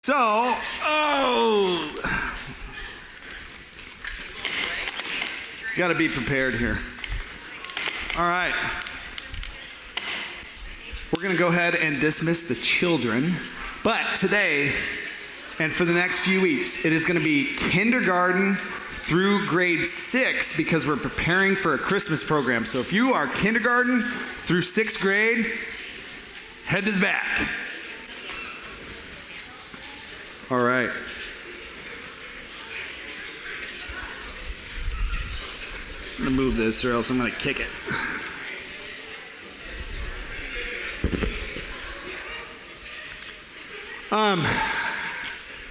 Got to be prepared here. All right. We're going to go ahead and dismiss the children. But today, and for the next few weeks, it is going to be kindergarten through grade 6 because we're preparing for a Christmas program. So if you are kindergarten through 6th grade, head to the back. All right. I'm going to move this or else I'm going to kick it.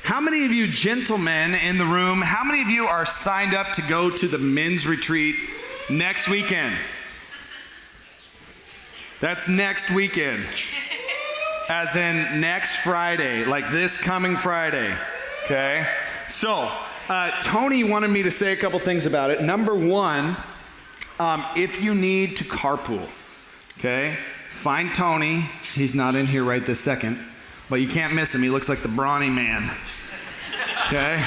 How many of you gentlemen in the room, how many of you are signed up to go to the men's retreat next weekend? That's next weekend. As in next Friday, like this coming Friday, okay? So, Tony wanted me to say a couple things about it. Number one, if you need to carpool, okay, find Tony. He's not in here right this second, but you can't miss him. He looks like the brawny man, okay?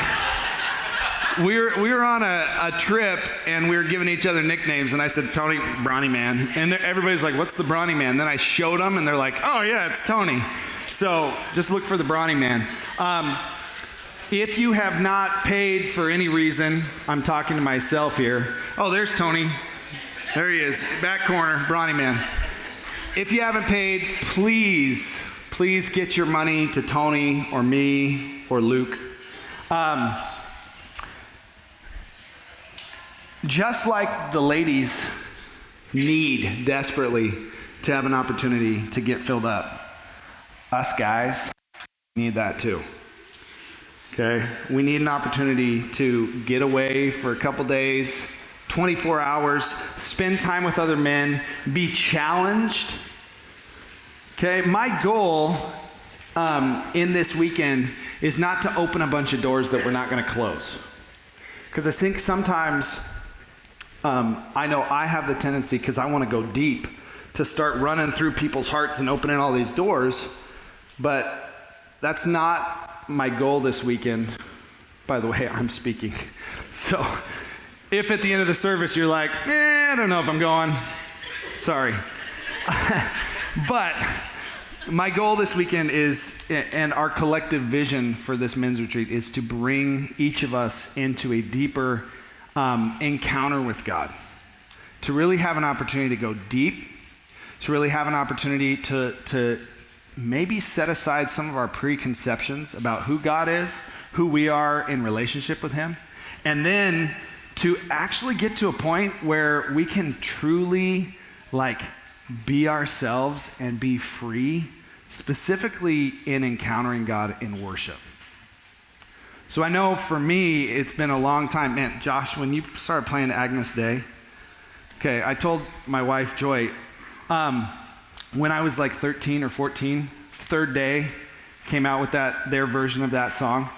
We were on a trip, and we were giving each other nicknames, and I said, Tony, brawny man. And everybody's like, what's the brawny man? Then I showed them, and they're like, oh, yeah, it's Tony. So just look for the brawny man. If you have not paid for any reason, I'm talking to myself here. Oh, there's Tony. There he is, back corner, brawny man. If you haven't paid, please get your money to Tony or me or Luke. Just like the ladies need desperately to have an opportunity to get filled up, us guys need that too. Okay? We need an opportunity to get away for a couple days, 24 hours, spend time with other men, be challenged. Okay? My goal in this weekend is not to open a bunch of doors that we're not going to close. Because I think sometimes, I know I have the tendency, because I want to go deep, to start running through people's hearts and opening all these doors. But that's not my goal this weekend. By the way, I'm speaking. So if at the end of the service you're like, I don't know if I'm going, sorry. But my goal this weekend is, and our collective vision for this men's retreat, is to bring each of us into a deeper encounter with God. To really have an opportunity to go deep, to really have an opportunity to maybe set aside some of our preconceptions about who God is, who we are in relationship with Him, and then to actually get to a point where we can truly be ourselves and be free, specifically in encountering God in worship. So I know for me, it's been a long time. Man, Josh, when you started playing Agnus Dei, okay, I told my wife, Joy, when I was like 13 or 14, Third Day came out with their version of that song,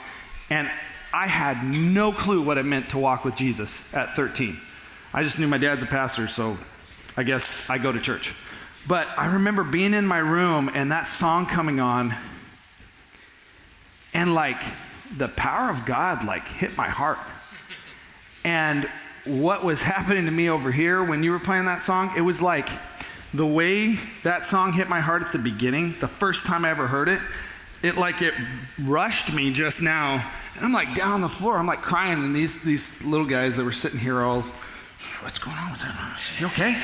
and I had no clue what it meant to walk with Jesus at 13. I just knew my dad's a pastor, so I guess I go to church. But I remember being in my room and that song coming on, and the power of God hit my heart. And what was happening to me over here when you were playing that song, it was like the way that song hit my heart at the beginning, the first time I ever heard it, it rushed me just now. And I'm down on the floor, I'm crying, and these little guys that were sitting here all, what's going on with him? You okay?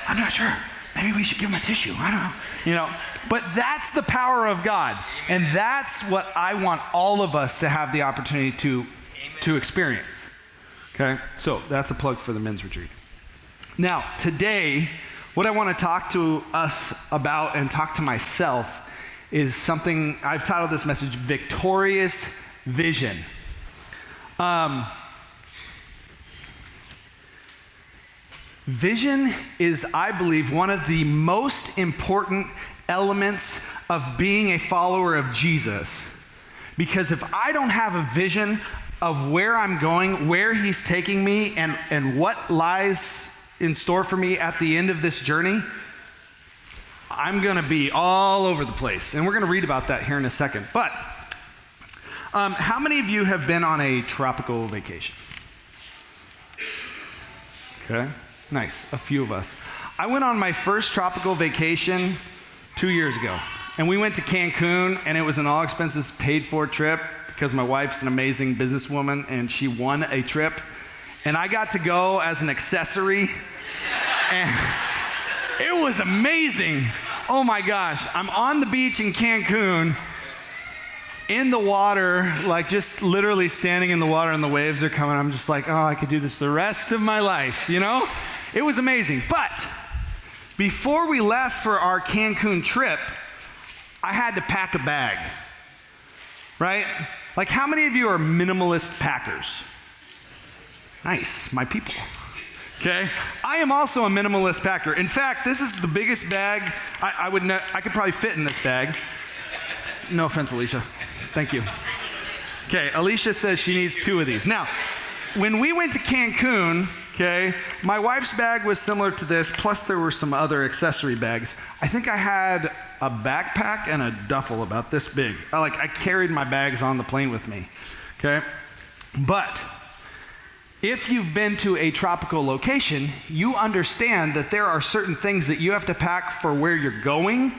I'm not sure. Maybe we should give him a tissue. I don't know. But that's the power of God. And that's what I want all of us to have the opportunity to experience. Okay? So that's a plug for the men's retreat. Now, today, what I want to talk to us about and talk to myself is something, I've titled this message, Victorious Vision. Vision is, I believe, one of the most important elements of being a follower of Jesus. Because if I don't have a vision of where I'm going, where He's taking me, and what lies in store for me at the end of this journey, I'm going to be all over the place. And we're going to read about that here in a second. But How many of you have been on a tropical vacation? Okay, nice, a few of us. I went on my first tropical vacation 2 years ago, and we went to Cancun, and it was an all-expenses paid-for trip because my wife's an amazing businesswoman, and she won a trip, and I got to go as an accessory, and it was amazing. Oh my gosh, I'm on the beach in Cancun, in the water, like just literally standing in the water and the waves are coming. I'm just like, oh, I could do this the rest of my life, you know? It was amazing. But before we left for our Cancun trip, I had to pack a bag, right? Like, how many of you are minimalist packers? Nice, my people. Okay, I am also a minimalist packer. In fact, this is the biggest bag I could probably fit in this bag. No offense, Alicia. Thank you. Okay, Alicia says she needs 2 of these. Now, when we went to Cancun, okay, my wife's bag was similar to this, plus there were some other accessory bags. I think I had a backpack and a duffel about this big. I carried my bags on the plane with me, okay? But if you've been to a tropical location, you understand that there are certain things that you have to pack for where you're going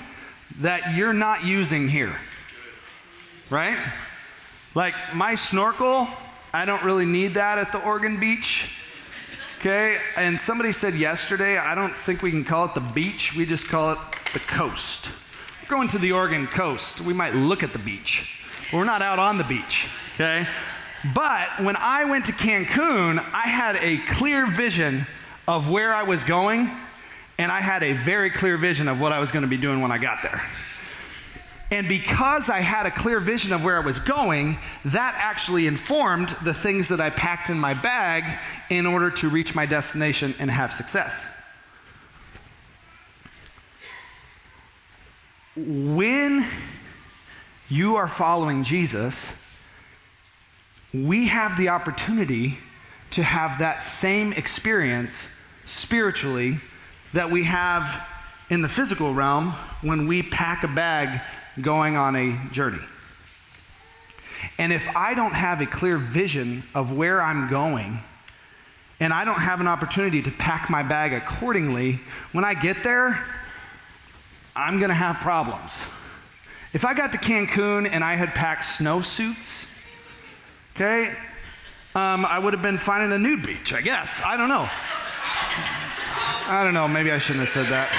that you're not using here, right? Like my snorkel, I don't really need that at the Oregon beach, okay? And somebody said yesterday, I don't think we can call it the beach, we just call it the coast. We're going to the Oregon coast. We might look at the beach. We're not out on the beach, okay? But when I went to Cancun, I had a clear vision of where I was going, and I had a very clear vision of what I was going to be doing when I got there. And because I had a clear vision of where I was going, that actually informed the things that I packed in my bag in order to reach my destination and have success. When you are following Jesus, we have the opportunity to have that same experience spiritually that we have in the physical realm when we pack a bag going on a journey. And if I don't have a clear vision of where I'm going, and I don't have an opportunity to pack my bag accordingly, when I get there, I'm gonna have problems. If I got to Cancun and I had packed snowsuits, okay, I would have been finding a nude beach, I guess. I don't know, maybe I shouldn't have said that.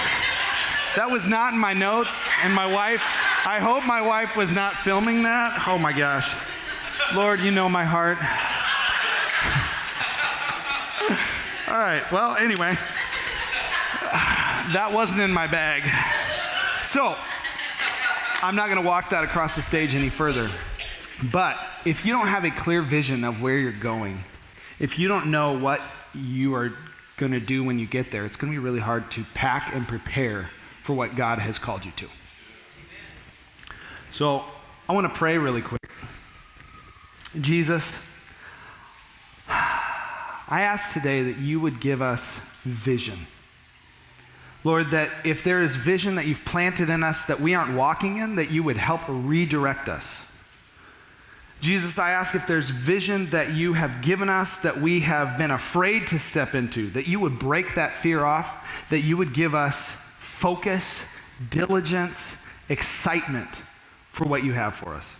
That was not in my notes, and my wife, I hope my wife was not filming that. Oh my gosh. Lord, you know my heart. All right, well, anyway, that wasn't in my bag. So, I'm not gonna walk that across the stage any further. But if you don't have a clear vision of where you're going, if you don't know what you are going to do when you get there, it's going to be really hard to pack and prepare for what God has called you to. So I want to pray really quick. Jesus, I ask today that you would give us vision. Lord, that if there is vision that you've planted in us that we aren't walking in, that you would help redirect us. Jesus, I ask if there's vision that you have given us that we have been afraid to step into, that you would break that fear off, that you would give us focus, diligence, excitement for what you have for us.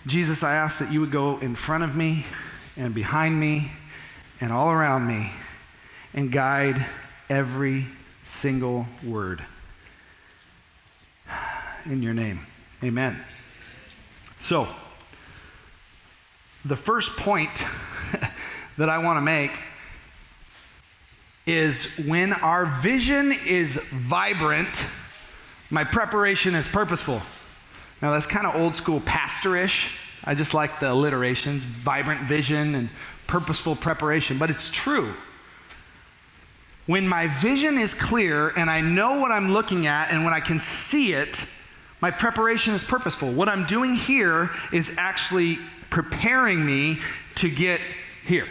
Jesus, I ask that you would go in front of me and behind me and all around me and guide every single word. In your name, amen. So, the first point that I want to make is when our vision is vibrant, my preparation is purposeful. Now, that's kind of old school pastor-ish. I just like the alliterations, vibrant vision and purposeful preparation, but it's true. When my vision is clear and I know what I'm looking at and when I can see it, my preparation is purposeful. What I'm doing here is actually preparing me to get here.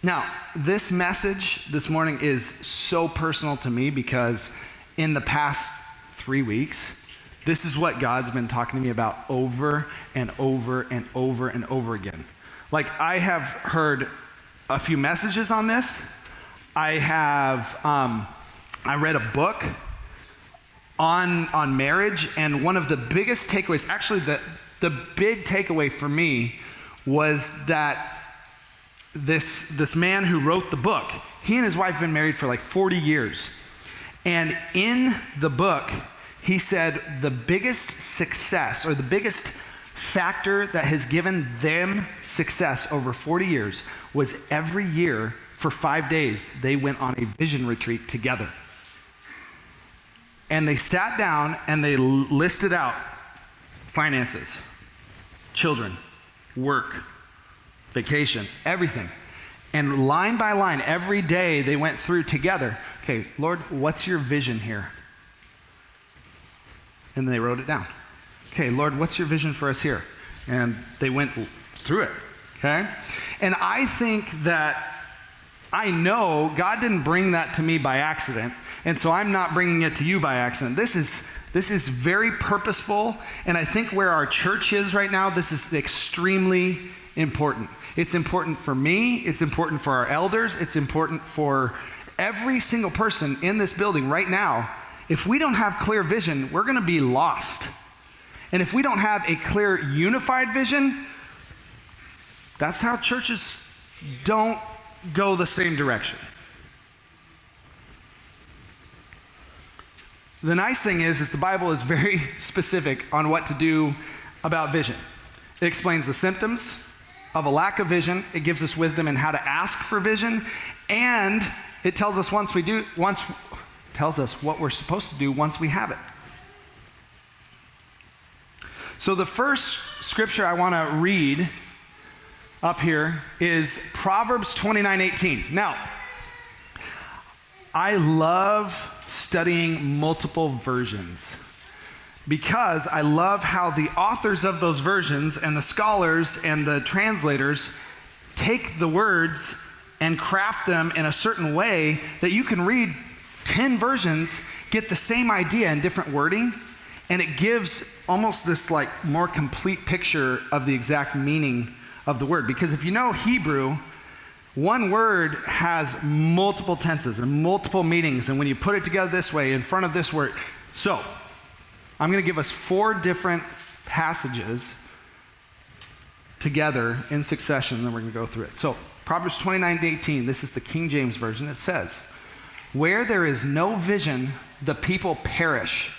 Now, this message this morning is so personal to me because in the past 3 weeks, this is what God's been talking to me about over and over and over and over again. Like, I have heard a few messages on this. I read a book on marriage, and one of the biggest takeaways, actually the big takeaway for me was that this man who wrote the book, he and his wife have been married for like 40 years. And in the book, he said the biggest success or the biggest factor that has given them success over 40 years was every year for 5 days, they went on a vision retreat together. And they sat down and they listed out finances, children, work, vacation, everything. And line by line, every day they went through together. Okay, Lord, what's your vision here? And they wrote it down. Okay, Lord, what's your vision for us here? And they went through it, okay? And I think that I know God didn't bring that to me by accident, and so I'm not bringing it to you by accident. This is very purposeful, and I think where our church is right now, this is extremely important. It's important for me, it's important for our elders, it's important for every single person in this building right now. If we don't have clear vision, we're going to be lost. And if we don't have a clear, unified vision, that's how churches don't go the same direction. The nice thing is the Bible is very specific on what to do about vision. It explains the symptoms of a lack of vision. It gives us wisdom in how to ask for vision, and it tells us tells us what we're supposed to do once we have it. So the first scripture I want to read up here is Proverbs 29:18. Now, I love studying multiple versions because I love how the authors of those versions and the scholars and the translators take the words and craft them in a certain way that you can read 10 versions, get the same idea in different wording, and it gives almost this like more complete picture of the exact meaning of the word. Because if you know Hebrew, one word has multiple tenses and multiple meanings, and when you put it together this way in front of this word. So, I'm going to give us 4 different passages together in succession, and then we're going to go through it. So, Proverbs 29:18, this is the King James Version. It says, "Where there is no vision, the people perish."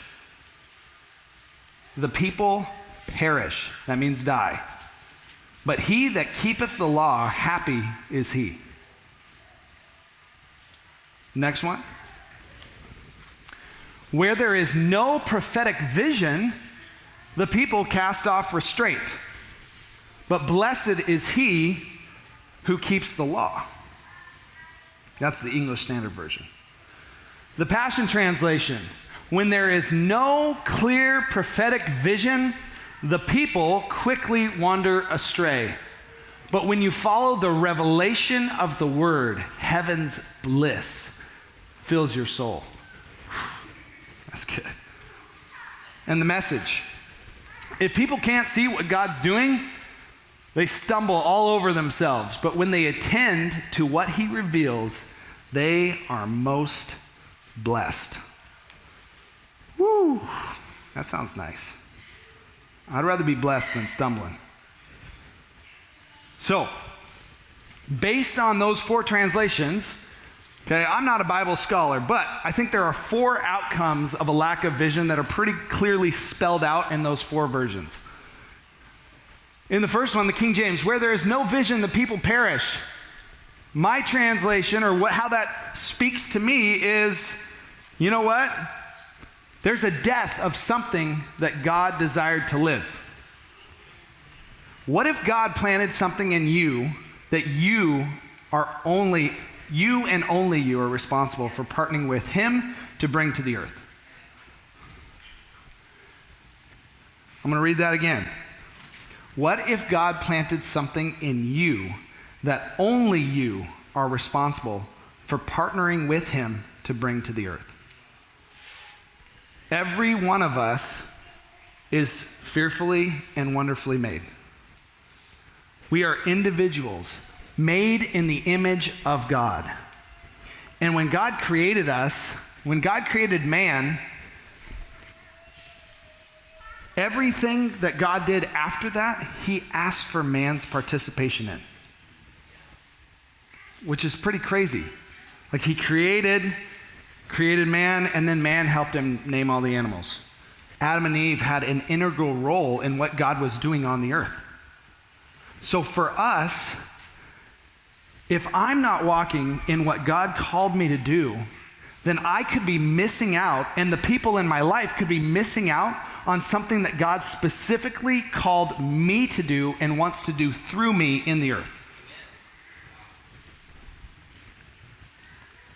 The people perish. That means die. "But he that keepeth the law, happy is he." Next one. "Where there is no prophetic vision, the people cast off restraint. But blessed is he who keeps the law." That's the English Standard Version. The Passion Translation. "When there is no clear prophetic vision, the people quickly wander astray. But when you follow the revelation of the word, heaven's bliss fills your soul." That's good. And the Message. "If people can't see what God's doing, they stumble all over themselves. But when they attend to what he reveals, they are most blessed." Woo! That sounds nice. I'd rather be blessed than stumbling. So, based on those 4 translations, okay, I'm not a Bible scholar, but I think there are 4 outcomes of a lack of vision that are pretty clearly spelled out in those 4 versions. In the first one, the King James, "Where there is no vision, the people perish." My translation, or how that speaks to me, is, you know what? There's a death of something that God desired to live. What if God planted something in you that you and only you are responsible for partnering with him to bring to the earth? I'm going to read that again. What if God planted something in you that only you are responsible for partnering with him to bring to the earth. Every one of us is fearfully and wonderfully made. We are individuals made in the image of God. And when God created us, when God created man, everything that God did after that, he asked for man's participation in, which is pretty crazy. Like he created man, and then man helped him name all the animals. Adam and Eve had an integral role in what God was doing on the earth. So for us, if I'm not walking in what God called me to do, then I could be missing out, and the people in my life could be missing out on something that God specifically called me to do and wants to do through me in the earth.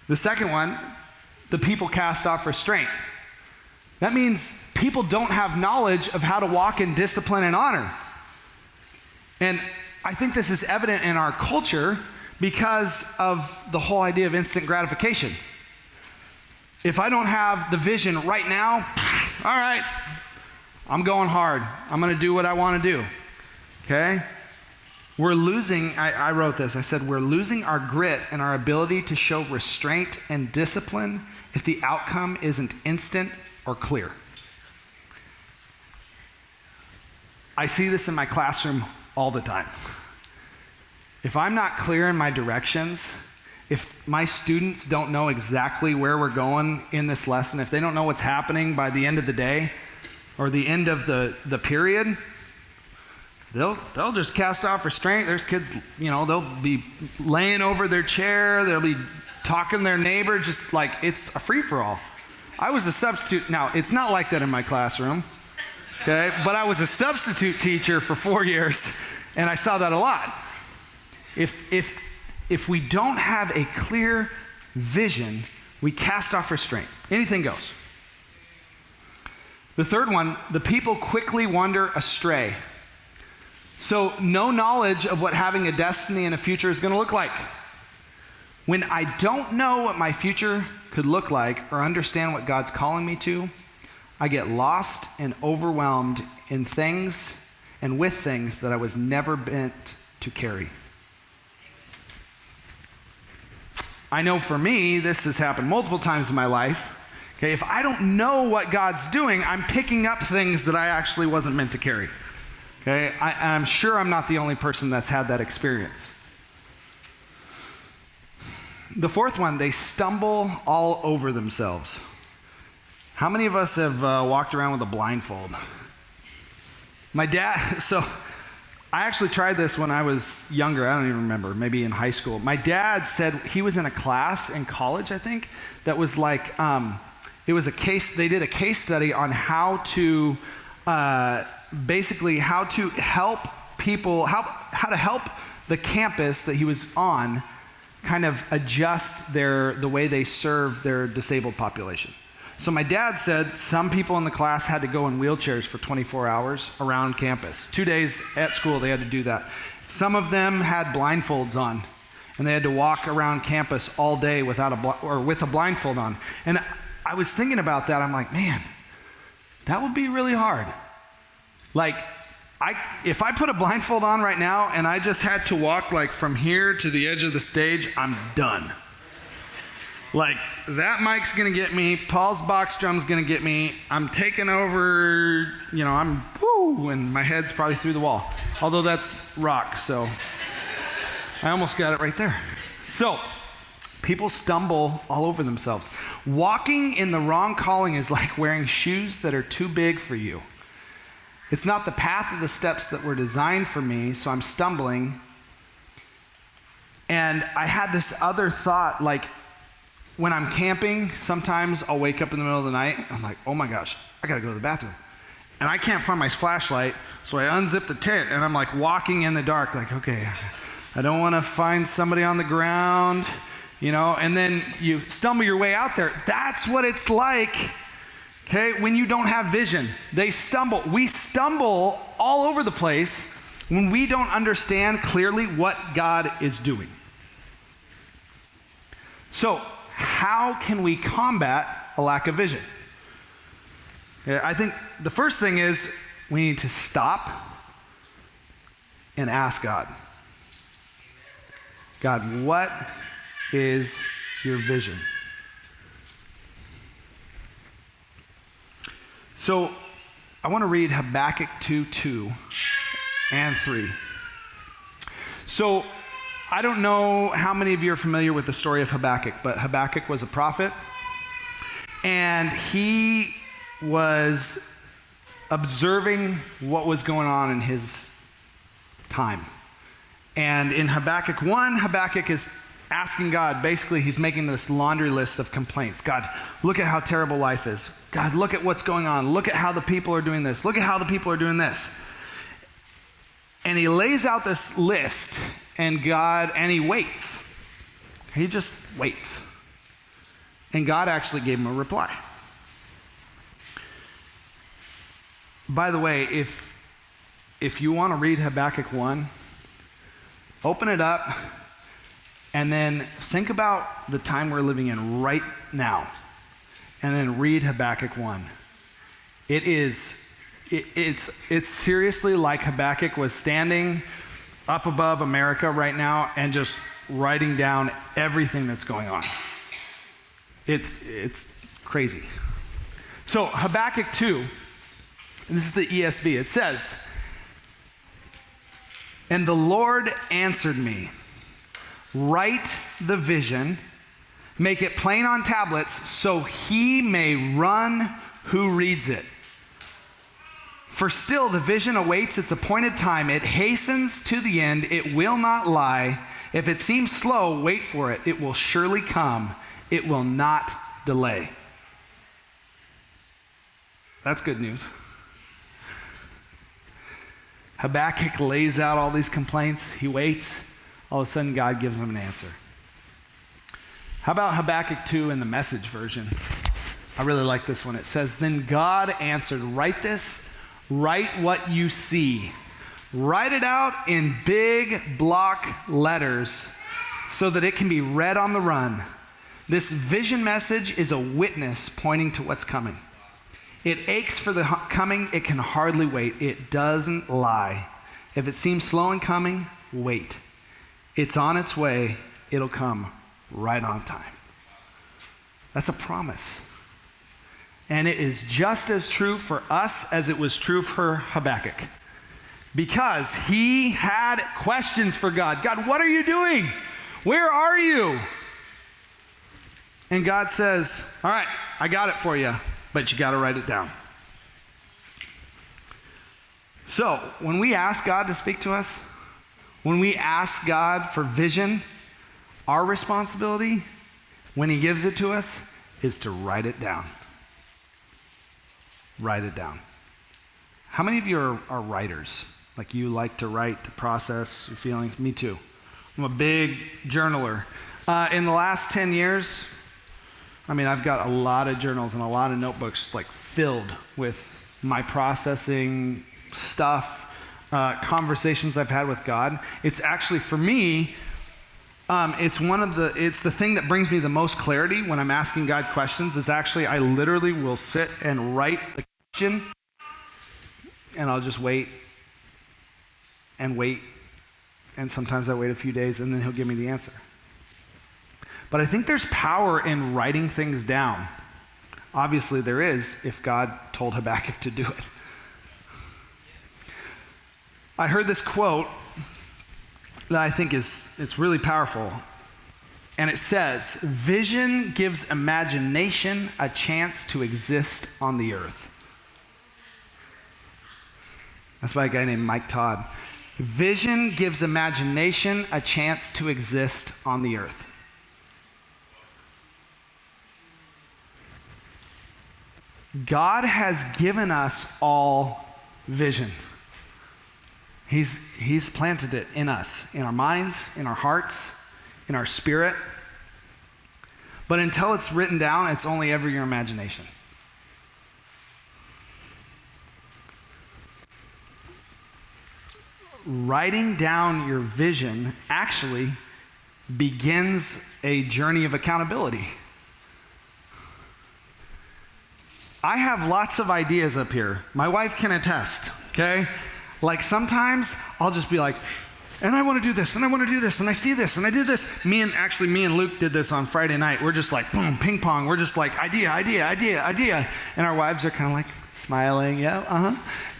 The second one, the people cast off restraint. That means people don't have knowledge of how to walk in discipline and honor. And I think this is evident in our culture because of the whole idea of instant gratification. If I don't have the vision right now, all right, I'm going hard. I'm going to do what I want to do. Okay? We're losing, I wrote this, I said, we're losing our grit and our ability to show restraint and discipline if the outcome isn't instant or clear. I see this in my classroom all the time. If I'm not clear in my directions, if my students don't know exactly where we're going in this lesson, if they don't know what's happening by the end of the day or the end of the period, they'll just cast off restraint. There's kids, they'll be laying over their chair. They'll be talking to their neighbor, just like it's a free-for-all. I was a substitute. Now, it's not like that in my classroom, okay? But I was a substitute teacher for 4 years, and I saw that a lot. If we don't have a clear vision, we cast off restraint. Anything goes. The third one, the people quickly wander astray. So no knowledge of what having a destiny and a future is going to look like. When I don't know what my future could look like or understand what God's calling me to, I get lost and overwhelmed in things and with things that I was never meant to carry. I know for me, this has happened multiple times in my life. Okay, if I don't know what God's doing, I'm picking up things that I actually wasn't meant to carry. Okay, I'm sure I'm not the only person that's had that experience. The fourth one, they stumble all over themselves. How many of us have walked around with a blindfold? My dad, so I actually tried this when I was younger. I don't even remember, maybe in high school. My dad said he was in a class in college, I think, that was like, it was a case, they did a case study on how to, basically how to help people, how to help the campus that he was on kind of adjust the way they serve their disabled population. So my dad said some people in the class had to go in wheelchairs for 24 hours around campus. 2 days at school they had to do that. Some of them had blindfolds on, and they had to walk around campus all day with a blindfold on. And I was thinking about that. I'm like, man, that would be really hard. Like, if I put a blindfold on right now and I just had to walk like from here to the edge of the stage, I'm done. Like, that mic's gonna get me, Paul's box drum's gonna get me, I'm taking over, and my head's probably through the wall. Although that's rock, so I almost got it right there. So, people stumble all over themselves. Walking in the wrong calling is like wearing shoes that are too big for you. It's not the path of the steps that were designed for me, so I'm stumbling. And I had this other thought, like, when I'm camping, sometimes I'll wake up in the middle of the night, I'm like, oh my gosh, I gotta go to the bathroom. And I can't find my flashlight, so I unzip the tent, and I'm like walking in the dark, like, okay, I don't wanna find somebody on the ground, and then you stumble your way out there. That's what it's like, okay, when you don't have vision. We stumble all over the place when we don't understand clearly what God is doing. So, how can we combat a lack of vision? Yeah, I think the first thing is we need to stop and ask God. God, what is your vision? So, I want to read Habakkuk 2:2 and 3. So, I don't know how many of you are familiar with the story of Habakkuk, but Habakkuk was a prophet, and he was observing what was going on in his time. And in Habakkuk 1, Habakkuk is asking God, basically he's making this laundry list of complaints. God, look at how terrible life is. God, look at what's going on. Look at how the people are doing this. Look at how the people are doing this. And he lays out this list, and he waits. He just waits. And God actually gave him a reply. By the way, if you want to read Habakkuk 1, open it up and then think about the time we're living in right now, and then read Habakkuk 1. It's seriously like Habakkuk was standing up above America right now and just writing down everything that's going on. It's crazy. So Habakkuk 2, and this is the ESV, it says, "And the Lord answered me, write the vision, make it plain on tablets, so he may run who reads it. For still the vision awaits its appointed time. It hastens to the end. It will not lie. If it seems slow, wait for it. It will surely come. It will not delay." That's good news. Habakkuk lays out all these complaints. He waits. All of a sudden, God gives him an answer. How about Habakkuk 2 in the Message version? I really like this one. It says, "Then God answered, write this, write what you see. Write it out in big block letters so that it can be read on the run. This vision message is a witness pointing to what's coming. It aches for the coming. It can hardly wait. It doesn't lie. If it seems slow in coming, wait. It's on its way. It'll come right on time." That's a promise. And it is just as true for us as it was true for Habakkuk. Because he had questions for God. God, what are you doing? Where are you? And God says, all right, I got it for you, but you got to write it down. So, when we ask God to speak to us, when we ask God for vision, our responsibility, when he gives it to us, is to write it down. Write it down. How many of you are writers? Like you like to write, to process your feelings? Me too. I'm a big journaler. In the last 10 years, I've got a lot of journals and a lot of notebooks like filled with my processing stuff, conversations I've had with God. It's actually, for me, it's the thing that brings me the most clarity when I'm asking God questions is actually I literally will sit and write the question and I'll just wait, and sometimes I wait a few days and then he'll give me the answer. But I think there's power in writing things down. Obviously there is if God told Habakkuk to do it. I heard this quote that I think it's really powerful. And it says, "Vision gives imagination a chance to exist on the earth." That's by a guy named Mike Todd. Vision gives imagination a chance to exist on the earth. God has given us all vision. He's planted it in us, in our minds, in our hearts, in our spirit. But until it's written down, it's only ever your imagination. Writing down your vision actually begins a journey of accountability. I have lots of ideas up here. My wife can attest, okay? Like sometimes I'll just be like, and I want to do this, and I want to do this, and I see this, and I do this. Me and Luke did this on Friday night. We're just like, boom, ping pong. We're just like, idea. And our wives are kind of like smiling, yeah, uh-huh.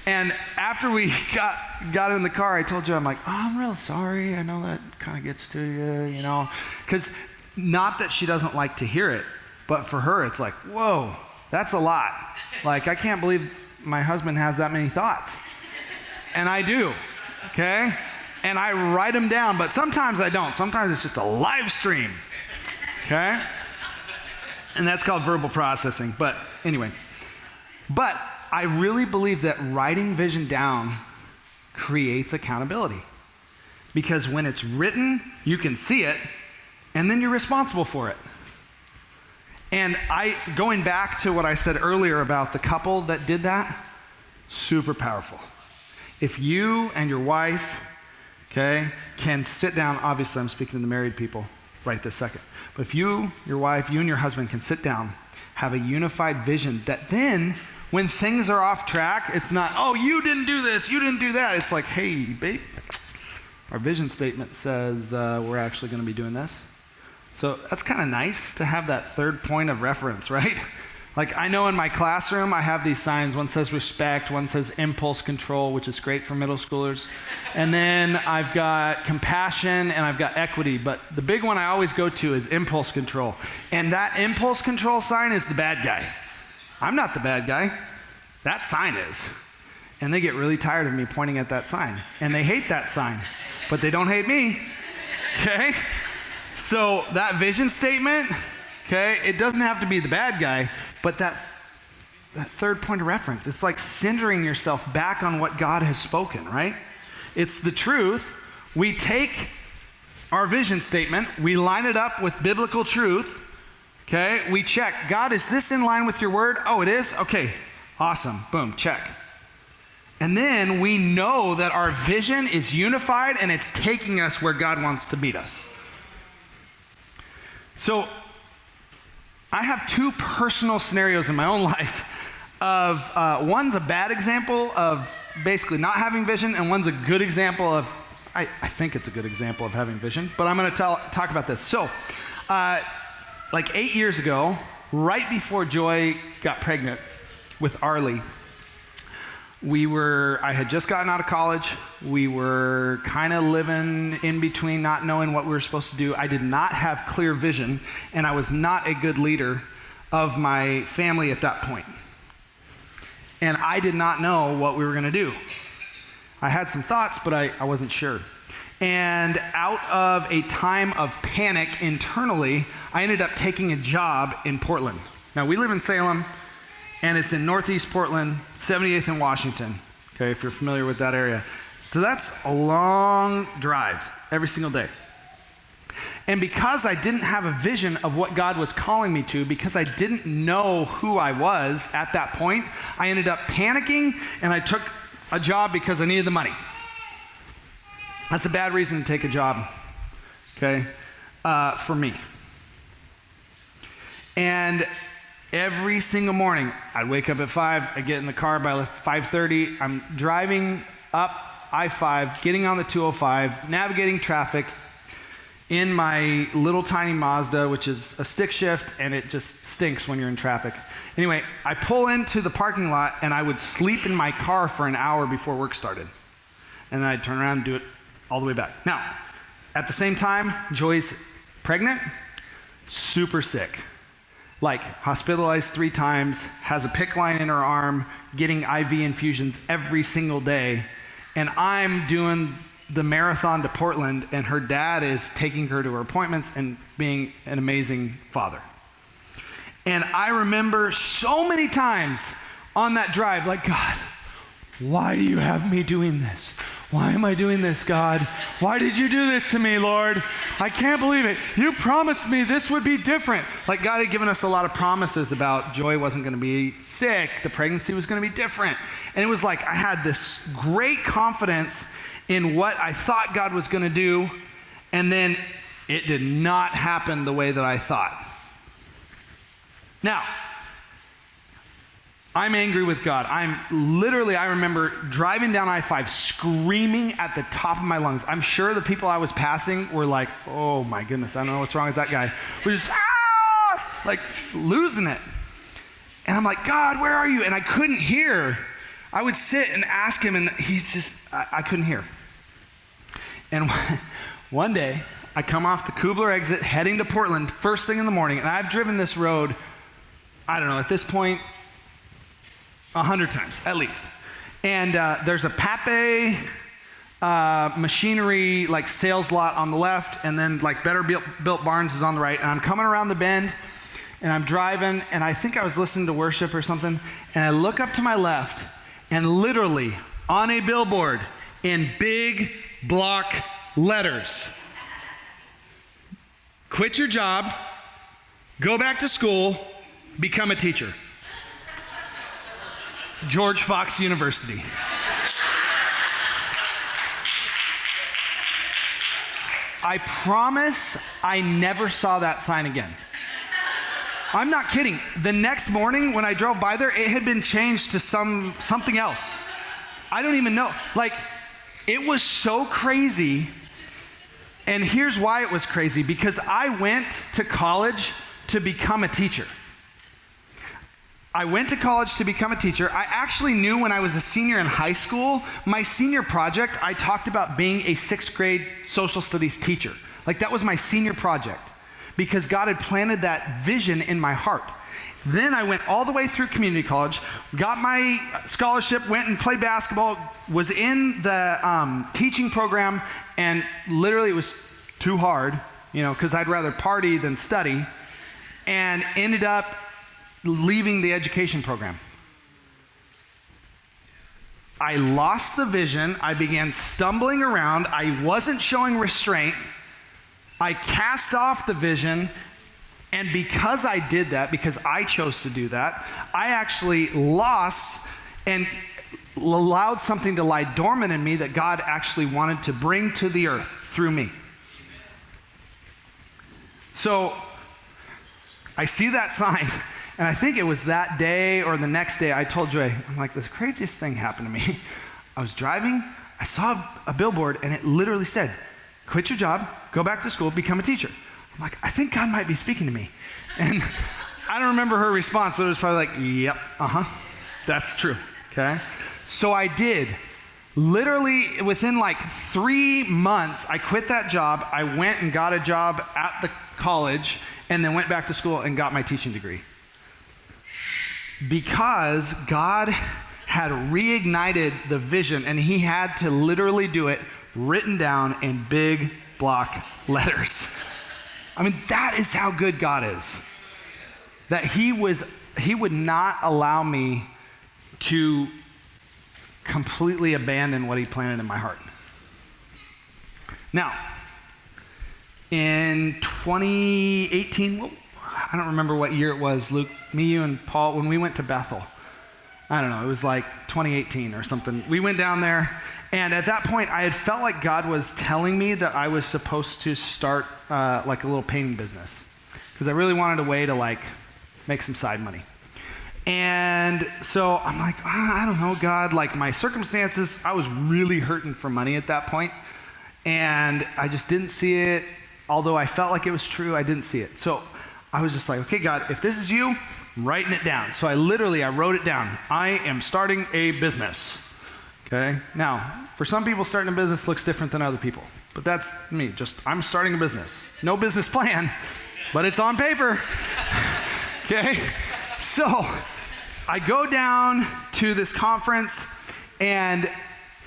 And after we got in the car, I told you, I'm like, oh, I'm real sorry. I know that kind of gets to you, Because not that she doesn't like to hear it, but for her, it's like, whoa, that's a lot. Like, I can't believe my husband has that many thoughts. And I do, okay? And I write them down, but sometimes I don't. Sometimes it's just a live stream, okay? And that's called verbal processing. But anyway, I really believe that writing vision down creates accountability. Because when it's written, you can see it, and then you're responsible for it. And going back to what I said earlier about the couple that did that, super powerful. If you and your wife, okay, can sit down, obviously I'm speaking to the married people right this second, but if you, your wife, you and your husband can sit down, have a unified vision that then when things are off track, it's not, oh, you didn't do this, you didn't do that. It's like, hey, babe, our vision statement says we're actually going to be doing this. So that's kind of nice to have that third point of reference, right? Like I know in my classroom, I have these signs. One says respect, one says impulse control, which is great for middle schoolers. And then I've got compassion and I've got equity. But the big one I always go to is impulse control. And that impulse control sign is the bad guy. I'm not the bad guy. That sign is. And they get really tired of me pointing at that sign. And they hate that sign, but they don't hate me, okay? So that vision statement, okay, it doesn't have to be the bad guy, but that third point of reference, it's like centering yourself back on what God has spoken, right? It's the truth. We take our vision statement, we line it up with biblical truth, okay? We check, God, is this in line with your word? Oh, it is? Okay, awesome, boom, check. And then we know that our vision is unified and it's taking us where God wants to meet us. So I have two personal scenarios in my own life of one's a bad example of basically not having vision, and one's a good example of, I think it's a good example of having vision, but I'm going to talk about this. So like 8 years ago, right before Joy got pregnant with Arlie, I had just gotten out of college. We were kind of living in between, not knowing what we were supposed to do. I did not have clear vision, and I was not a good leader of my family at that point. And I did not know what we were going to do. I had some thoughts, but I wasn't sure. And out of a time of panic internally, I ended up taking a job in Portland. Now, we live in Salem, and it's in Northeast Portland, 78th and Washington, okay, if you're familiar with that area. So that's a long drive every single day. And because I didn't have a vision of what God was calling me to, because I didn't know who I was at that point, I ended up panicking, and I took a job because I needed the money. That's a bad reason to take a job, okay, for me. And every single morning, I'd wake up at 5, I'd get in the car by 5:30, I'm driving up I-5, getting on the 205, navigating traffic in my little tiny Mazda, which is a stick shift, and it just stinks when you're in traffic. Anyway, I pull into the parking lot, and I would sleep in my car for an hour before work started. And then I'd turn around and do it all the way back. Now, at the same time, Joy's pregnant, super sick. Like hospitalized 3 times, has a PICC line in her arm, getting IV infusions every single day. And I'm doing the marathon to Portland, and her dad is taking her to her appointments and being an amazing father. And I remember so many times on that drive, like, God, why do you have me doing this? Why am I doing this, God? Why did you do this to me, Lord? I can't believe it. You promised me this would be different. Like God had given us a lot of promises about Joy wasn't going to be sick. The pregnancy was going to be different. And it was like I had this great confidence in what I thought God was going to do. And then It did not happen the way that I thought. Now, I'm angry with God. I remember driving down I-5 screaming at the top of my lungs. I'm sure the people I was passing were like, oh my goodness, I don't know what's wrong with that guy. We're just, like losing it. And I'm like, God, where are you? And I couldn't hear. I would sit and ask him, and he's just, I couldn't hear. And one day, I come off the Kubler exit heading to Portland first thing in the morning, and I've driven this road, I don't know, at this point, 100 times, at least. And there's a Pape machinery, like sales lot on the left, and then like Better Built Barns is on the right. And I'm coming around the bend, and I'm driving, and I think I was listening to worship or something, and I look up to my left, and literally on a billboard in big block letters, quit your job, go back to school, become a teacher. George Fox University. I promise I never saw that sign again. I'm not kidding. The next morning when I drove by there, it had been changed to something else. I don't even know. Like, it was so crazy. And here's why it was crazy. Because I went to college to become a teacher. I went to college to become a teacher. I actually knew when I was a senior in high school, my senior project, I talked about being a 6th grade social studies teacher. Like, that was my senior project because God had planted that vision in my heart. Then I went all the way through community college, got my scholarship, went and played basketball, was in the teaching program, and literally it was too hard, because I'd rather party than study, and ended up leaving the education program. I lost the vision. I began stumbling around. I wasn't showing restraint. I cast off the vision. And because I did that, because I chose to do that, I actually lost and allowed something to lie dormant in me that God actually wanted to bring to the earth through me. So I see that sign. And I think it was that day or the next day I told Joy, I'm like, the craziest thing happened to me. I was driving, I saw a billboard, and it literally said, quit your job, go back to school, become a teacher. I'm like, I think God might be speaking to me. And I don't remember her response, but it was probably like, yep, that's true, okay? So I did. Literally within like 3 months, I quit that job. I went and got a job at the college, and then went back to school and got my teaching degree. Because God had reignited the vision, and he had to literally do it written down in big block letters. I mean, that is how good God is. That he would not allow me to completely abandon what he planted in my heart. Now, in 2018, I don't remember what year it was, Luke, me, you, and Paul, when we went to Bethel. I don't know, it was like 2018 or something. We went down there, and at that point, I had felt like God was telling me that I was supposed to start like a little painting business, because I really wanted a way to like make some side money. And so I'm like, I don't know, God, like my circumstances, I was really hurting for money at that point, and I just didn't see it. Although I felt like it was true, I didn't see it. So I was just like, okay, God, if this is you, I'm writing it down. So I wrote it down. I am starting a business. Okay? Now, for some people, starting a business looks different than other people. But that's me. I'm starting a business. No business plan, but it's on paper. Okay? So I go down to this conference, and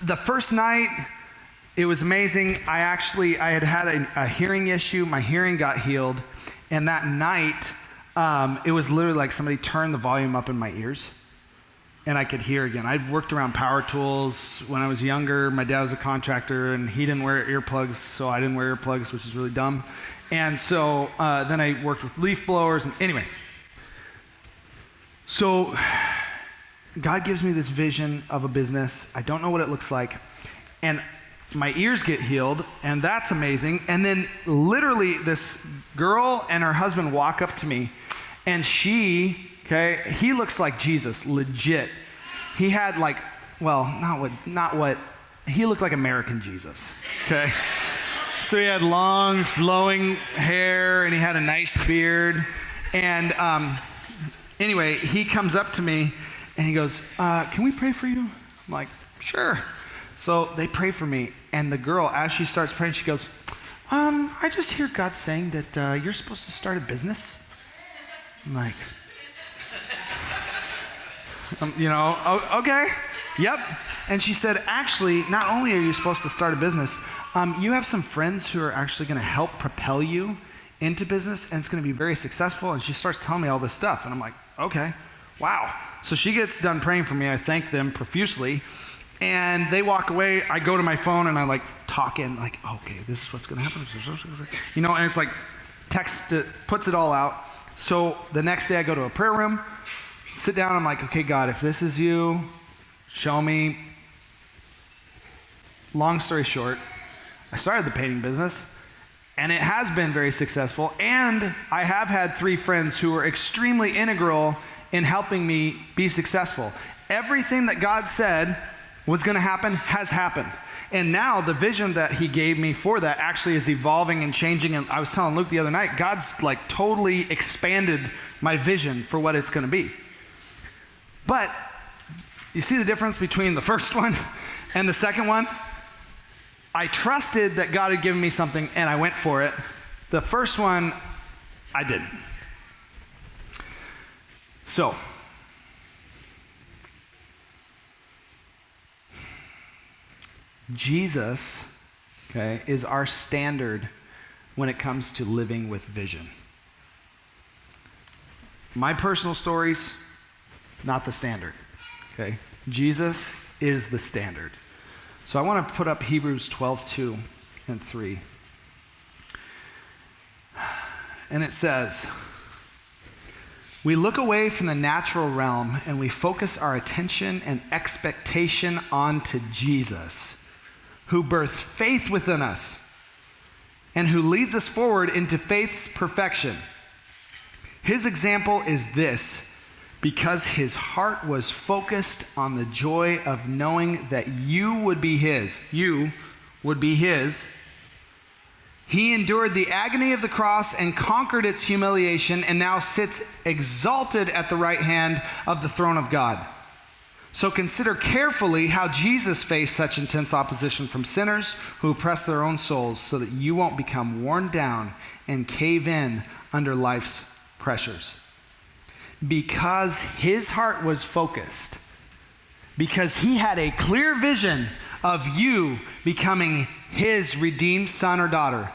the first night, it was amazing. I had a hearing issue. My hearing got healed. And that night, it was literally like somebody turned the volume up in my ears, and I could hear again. I'd worked around power tools when I was younger. My dad was a contractor, and he didn't wear earplugs, so I didn't wear earplugs, which is really dumb. And so then I worked with leaf blowers. And anyway, so God gives me this vision of a business. I don't know what it looks like. And my ears get healed, and that's amazing. And then literally this girl and her husband walk up to me, and he looks like Jesus, legit. He had like, well, not what, he looked like American Jesus, okay? So he had long, flowing hair, and he had a nice beard. And anyway, he comes up to me, and he goes, can we pray for you? I'm like, sure. So they pray for me, and the girl, as she starts praying, she goes, I just hear God saying that you're supposed to start a business. I'm like, okay, yep. And she said, actually, not only are you supposed to start a business, you have some friends who are actually going to help propel you into business, and it's going to be very successful. And she starts telling me all this stuff, and I'm like, okay, wow. So she gets done praying for me. I thank them profusely, and they walk away. I go to my phone, and I like talk in, like, okay, this is what's going to happen. And it's like text, puts it all out. So the next day I go to a prayer room, sit down, I'm like, okay, God, if this is you, show me. Long story short, I started the painting business, and it has been very successful, and I have had 3 friends who were extremely integral in helping me be successful. Everything that God said was going to happen has happened. And now the vision that he gave me for that actually is evolving and changing. And I was telling Luke the other night, God's like totally expanded my vision for what it's going to be. But you see the difference between the first one and the second one? I trusted that God had given me something, and I went for it. The first one, I didn't. So, Jesus, is our standard when it comes to living with vision. My personal stories, not the standard, Jesus is the standard. So I want to put up Hebrews 12:2 and 3. And it says, we look away from the natural realm and we focus our attention and expectation onto Jesus, who birthed faith within us and who leads us forward into faith's perfection. His example is this: because his heart was focused on the joy of knowing that you would be his, he endured the agony of the cross and conquered its humiliation, and now sits exalted at the right hand of the throne of God. So consider carefully how Jesus faced such intense opposition from sinners who oppress their own souls, so that you won't become worn down and cave in under life's pressures. Because his heart was focused, because he had a clear vision of you becoming his redeemed son or daughter,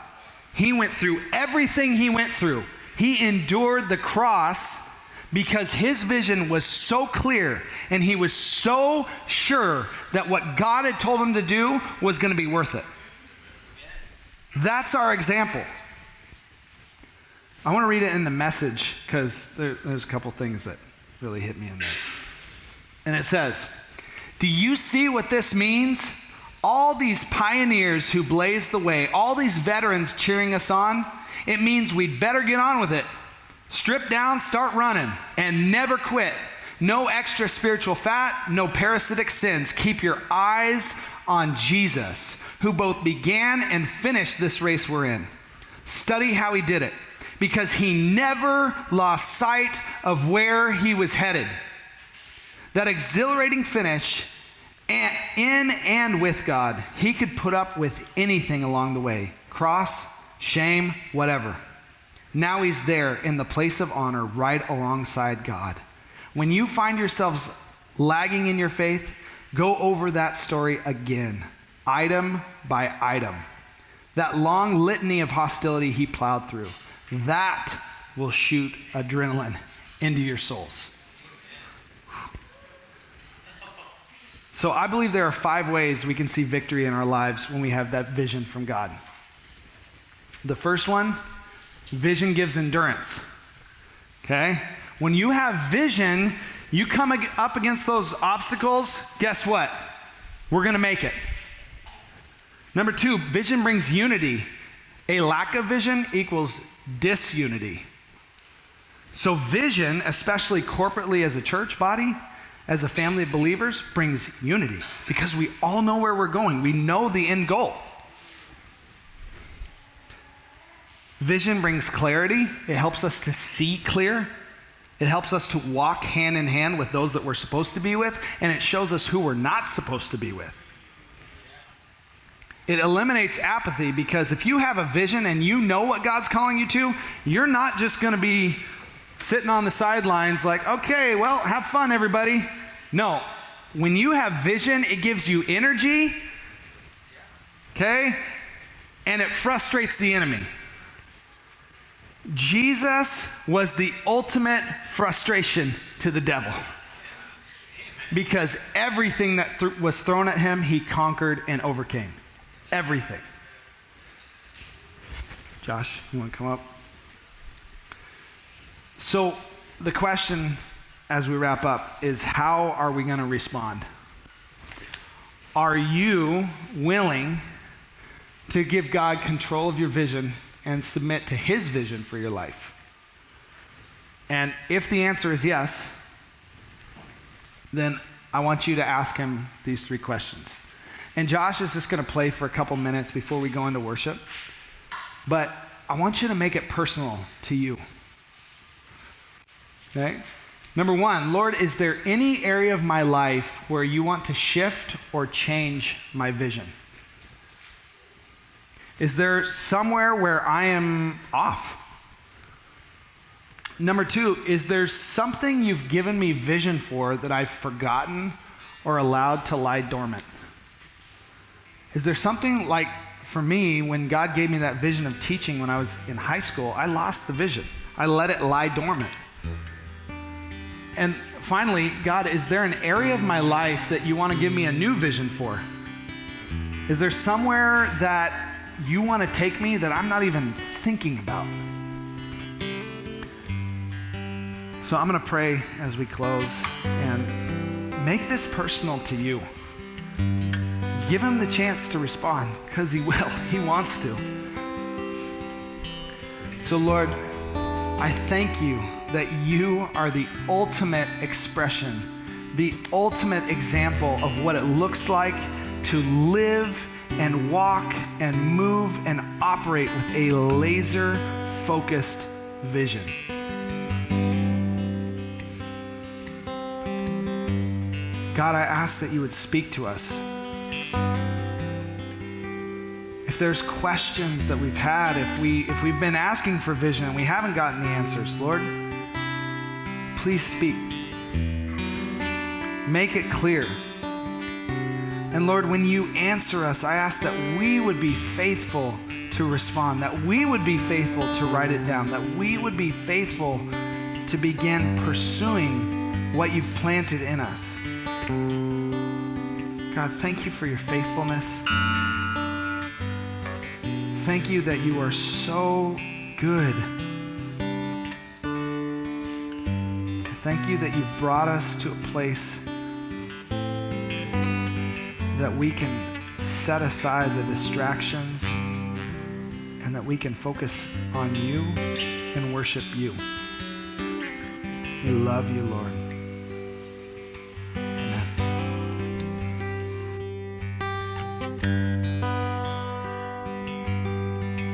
he went through everything he went through. He endured the cross because his vision was so clear, and he was so sure that what God had told him to do was going to be worth it. That's our example. I want to read it in the Message, because there's a couple things that really hit me in this. And it says, do you see what this means? All these pioneers who blazed the way, all these veterans cheering us on, it means we'd better get on with it. Strip down, start running, and never quit. No extra spiritual fat, no parasitic sins. Keep your eyes on Jesus, who both began and finished this race we're in. Study how he did it, because he never lost sight of where he was headed. That exhilarating finish, in and with God, he could put up with anything along the way. Cross, shame, whatever. Now he's there in the place of honor right alongside God. When you find yourselves lagging in your faith, go over that story again, item by item. That long litany of hostility he plowed through. That will shoot adrenaline into your souls. So I believe there are 5 ways we can see victory in our lives when we have that vision from God. The first one, vision gives endurance. When you have vision, you come up against those obstacles, guess what? We're going to make it. Number 2, vision brings unity. A lack of vision equals disunity. So vision, especially corporately as a church body, as a family of believers, brings unity because we all know where we're going. We know the end goal. Vision brings clarity. It helps us to see clear. It helps us to walk hand in hand with those that we're supposed to be with, and it shows us who we're not supposed to be with. It eliminates apathy because if you have a vision and you know what God's calling you to, you're not just going to be sitting on the sidelines like, okay, well, have fun, everybody. No, when you have vision, it gives you energy, okay? And it frustrates the enemy. Jesus was the ultimate frustration to the devil because everything that was thrown at him, he conquered and overcame. Everything. Josh, you want to come up? So the question as we wrap up is, how are we going to respond? Are you willing to give God control of your vision and submit to his vision for your life? And if the answer is yes, then I want you to ask him these 3 questions. And Josh is just going to play for a couple minutes before we go into worship. But I want you to make it personal to you. Okay? Number 1, Lord, is there any area of my life where you want to shift or change my vision? Is there somewhere where I am off? Number 2, is there something you've given me vision for that I've forgotten or allowed to lie dormant? Is there something like, for me, when God gave me that vision of teaching when I was in high school, I lost the vision. I let it lie dormant. And finally, God, is there an area of my life that you want to give me a new vision for? Is there somewhere that you want to take me that I'm not even thinking about? So I'm going to pray as we close and make this personal to you. Give him the chance to respond because he will. He wants to. So Lord, I thank you that you are the ultimate expression, the ultimate example of what it looks like to live and walk and move and operate with a laser-focused vision. God, I ask that you would speak to us. If there's questions that we've had, if we've been asking for vision and we haven't gotten the answers, Lord, please speak. Make it clear. And Lord, when you answer us, I ask that we would be faithful to respond, that we would be faithful to write it down, that we would be faithful to begin pursuing what you've planted in us. God, thank you for your faithfulness. Thank you that you are so good. Thank you that you've brought us to a place that we can set aside the distractions and that we can focus on you and worship you. We love you, Lord.